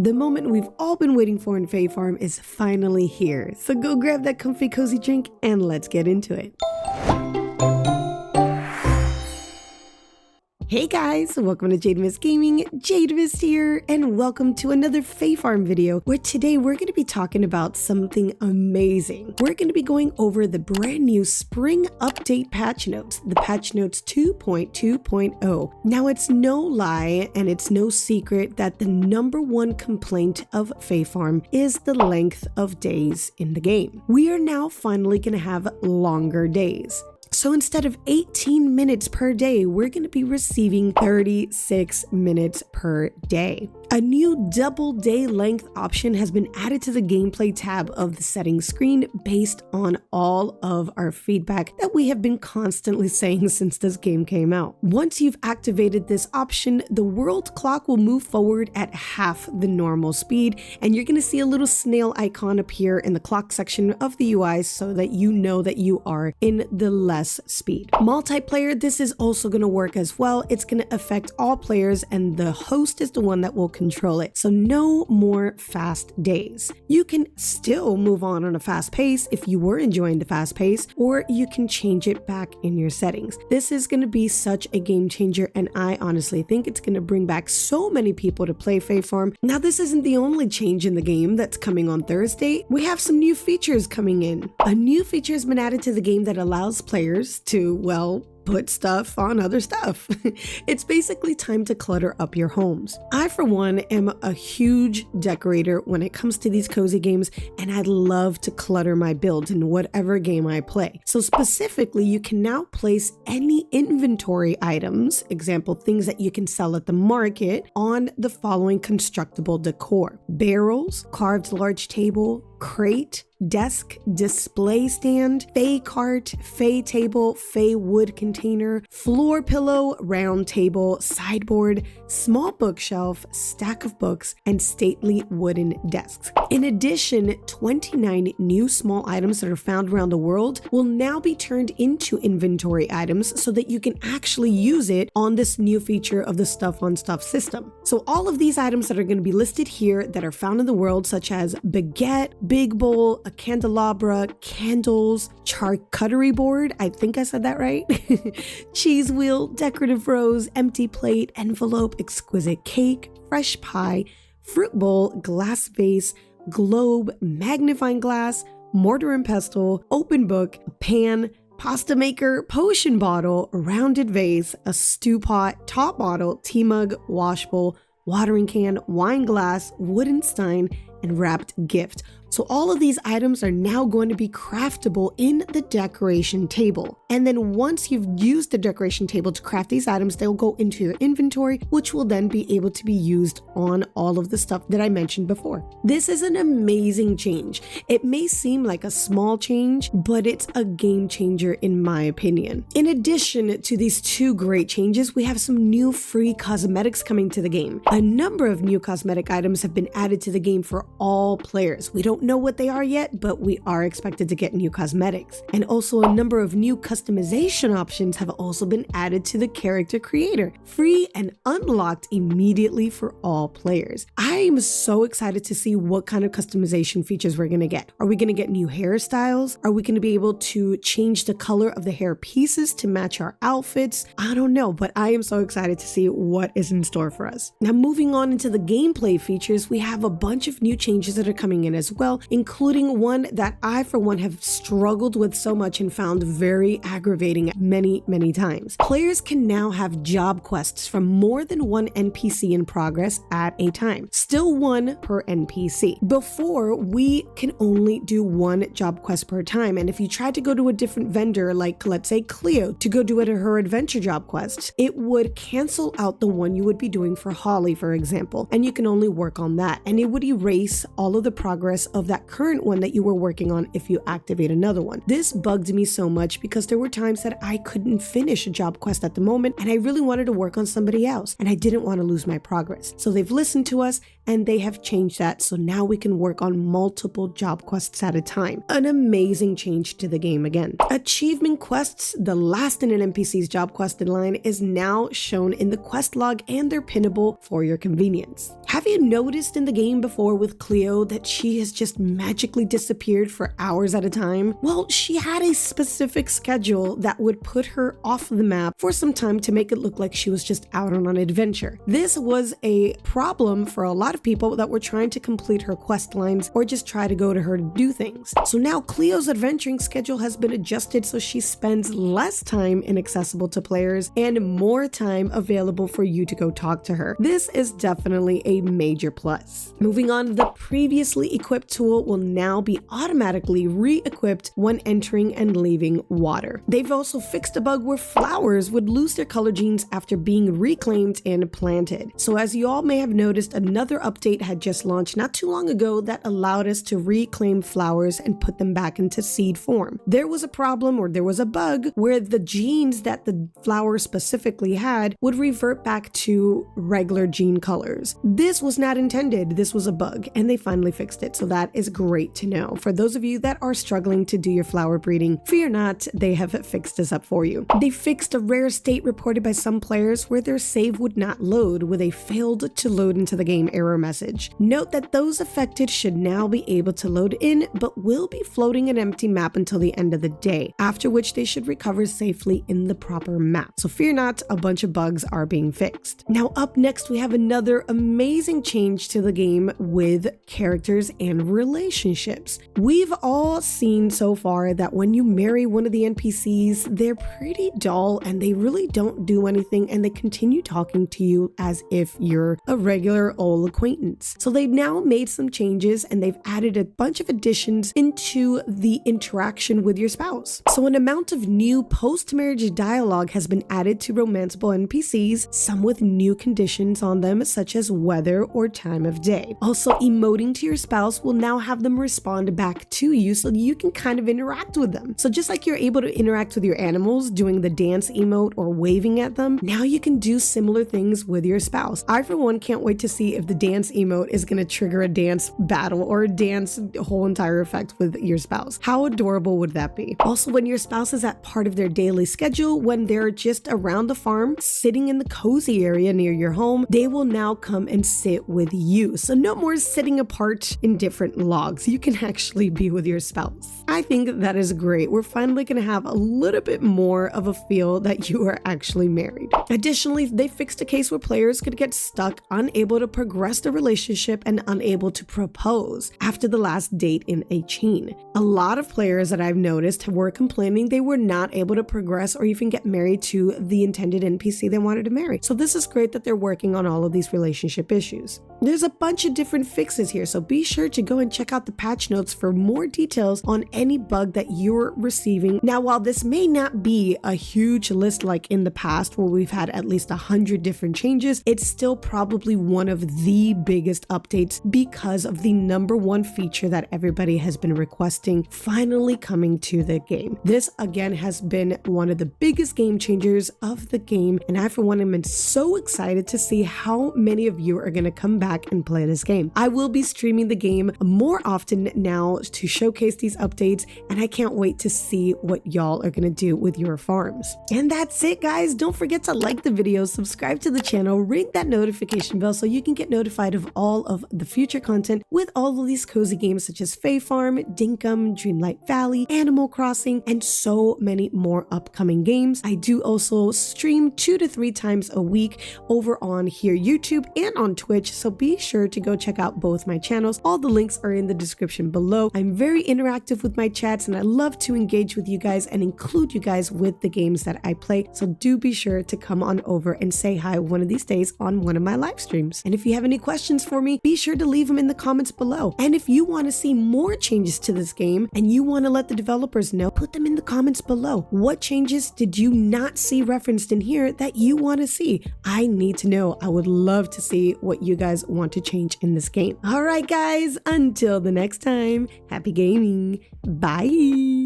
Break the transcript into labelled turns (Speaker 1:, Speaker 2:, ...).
Speaker 1: The moment we've all been waiting for in Fae Farm is finally here. So go grab that comfy cozy drink and let's get into it. Hey guys, welcome to Jademist Gaming, Jademist here, and welcome to another Fae Farm video where today we're going to be talking about something amazing. We're going to be going over the brand new spring update patch notes, the patch notes 2.2.0. Now it's no lie and it's no secret that the #1 complaint of Fae Farm is the length of days in the game. We are now finally going to have longer days. So instead of 18 minutes per day, we're going to be receiving 36 minutes per day. A new double day length option has been added to the gameplay tab of the settings screen based on all of our feedback that we have been constantly saying since this game came out. Once you've activated this option, the world clock will move forward at half the normal speed, and you're going to see a little snail icon appear in the clock section of the UI so that you know that you are in the less speed. Multiplayer, this is also going to work as well. It's going to affect all players, and the host is the one that will control it. So no more fast days. You can still move on a fast pace if you were enjoying the fast pace, or you can change it back in your settings. This is going to be such a game changer, and I honestly think it's going to bring back so many people to play Fae Farm. Now, this isn't the only change in the game that's coming on Thursday. We have some new features coming in. A new feature has been added to the game that allows players to, well, put stuff on other stuff. It's basically time to clutter up your homes. I, for one, am a huge decorator when it comes to these cozy games, and I love to clutter my builds in whatever game I play. So specifically, you can now place any inventory items, example, things that you can sell at the market, on the following constructible decor: barrels, carved large table, crate, desk, display stand, Fae cart, Fae table, Fae wood container, floor pillow, round table, sideboard, small bookshelf, stack of books, and stately wooden desks. In addition, 29 new small items that are found around the world will now be turned into inventory items so that you can actually use it on this new feature of the Stuff on Stuff system. So all of these items that are going to be listed here that are found in the world, such as baguette, big bowl, a candelabra, candles, charcuterie board, I think I said that right, cheese wheel, decorative rose, empty plate, envelope, exquisite cake, fresh pie, fruit bowl, glass vase, globe, magnifying glass, mortar and pestle, open book, pan, pasta maker, potion bottle, rounded vase, a stew pot, top bottle, tea mug, wash bowl, watering can, wine glass, wooden stein, and wrapped gift. So all of these items are now going to be craftable in the decoration table. And then once you've used the decoration table to craft these items, they'll go into your inventory, which will then be able to be used on all of the stuff that I mentioned before. This is an amazing change. It may seem like a small change, but it's a game changer in my opinion. In addition to these two great changes, we have some new free cosmetics coming to the game. A number of new cosmetic items have been added to the game for all players. We don't know what they are yet, but we are expected to get new cosmetics. And also a number of new customization options have also been added to the character creator, free and unlocked immediately for all players. I am so excited to see what kind of customization features we're going to get. Are we going to get new hairstyles? Are we going to be able to change the color of the hair pieces to match our outfits? I don't know, but I am so excited to see what is in store for us. Now, moving on into the gameplay features, we have a bunch of new changes that are coming in as well, including one that I, for one, have struggled with so much and found very aggravating many times. Players can now have job quests from more than one NPC in progress at a time. Still one per NPC. Before, we can only do one job quest per time, and if you tried to go to a different vendor, like let's say Cleo, to go do her adventure job quest, it would cancel out the one you would be doing for Holly, for example, and you can only work on that, and it would erase erase all of the progress of that current one that you were working on if you activate another one. This bugged me so much because there were times that I couldn't finish a job quest at the moment and I really wanted to work on somebody else and I didn't want to lose my progress. So they've listened to us and they have changed that, so now we can work on multiple job quests at a time. An amazing change to the game again. Achievement quests, the last in an NPC's job quest line, is now shown in the quest log and they're pinnable for your convenience. Have you noticed in the game before with Cleo that she has just magically disappeared for hours at a time? Well, she had a specific schedule that would put her off the map for some time to make it look like she was just out on an adventure. This was a problem for a lot of people that were trying to complete her quest lines or just try to go to her to do things. So now Cleo's adventuring schedule has been adjusted so she spends less time inaccessible to players and more time available for you to go talk to her. This is definitely a major plus. Moving on, the previously equipped tool will now be automatically re-equipped when entering and leaving water. They've also fixed a bug where flowers would lose their color genes after being reclaimed and planted. So as you all may have noticed, another update had just launched not too long ago that allowed us to reclaim flowers and put them back into seed form. There was a problem, or there was a bug, where the genes that the flower specifically had would revert back to regular gene colors. This was not intended, this was a bug, and they finally fixed it, so that is great to know. For those of you that are struggling to do your flower breeding, fear not, they have fixed this up for you. They fixed a rare state reported by some players where their save would not load with a failed to load into the game error message. Note that those affected should now be able to load in, but will be floating an empty map until the end of the day, after which they should recover safely in the proper map. So fear not, a bunch of bugs are being fixed. Now up next, we have another amazing change to the game with characters and relationships. We've all seen so far that when you marry one of the NPCs, they're pretty dull and they really don't do anything and they continue talking to you as if you're a regular old acquaintance. So they've now made some changes and they've added a bunch of additions into the interaction with your spouse. So an amount of new post-marriage dialogue has been added to romanceable NPCs, some with new conditions on them such as weather or time of day. Also, emoting to your spouse will now have them respond back to you so you can kind of interact with them. So just like you're able to interact with your animals doing the dance emote or waving at them, now you can do similar things with your spouse. I for one can't wait to see if the dance emote is going to trigger a dance battle or a dance whole entire effect with your spouse. How adorable would that be? Also, when your spouse is at part of their daily schedule, when they're just around the farm, sitting in the cozy area near your home, they will now come and sit with you. So no more sitting apart in different logs. You can actually be with your spouse. I think that is great. We're finally going to have a little bit more of a feel that you are actually married. Additionally, they fixed a case where players could get stuck, unable to progress the relationship and unable to propose after the last date in a chain. A lot of players that I've noticed were complaining they were not able to progress or even get married to the intended NPC they wanted to marry. So this is great that they're working on all of these relationship issues. There's a bunch of different fixes here, so be sure to go and check out the patch notes for more details on any bug that you're receiving. Now, while this may not be a huge list like in the past where we've had at least 100 different changes, it's still probably one of the biggest updates because of the #1 feature that everybody has been requesting finally coming to the game. This again has been one of the biggest game changers of the game, and I for one am so excited to see how many of you are going to come back and play this game. I will be streaming the game more often now to showcase these updates, and I can't wait to see what y'all are going to do with your farms. And that's it, guys. Don't forget to like the video, subscribe to the channel, ring that notification bell so you can get notified of all of the future content with all of these cozy games such as Fae Farm, Dinkum, Dreamlight Valley, Animal Crossing, and so many more upcoming games. I do also stream 2 to 3 times a week over on here YouTube and on Twitch, so be sure to go check out both my channels. All the links are in the description below. I'm very interactive with my chats and I love to engage with you guys and include you guys with the games that I play, so do be sure to come on over and say hi one of these days on one of my live streams. And if you have any questions for me, be sure to leave them in the comments below. And if you want to see more changes to this game and you want to let the developers know, put them in the comments below. What changes did you not see referenced in here that you want to see? I need to know. I would love to see what you guys want to change in this game. All right, guys, until the next time, happy gaming. Bye.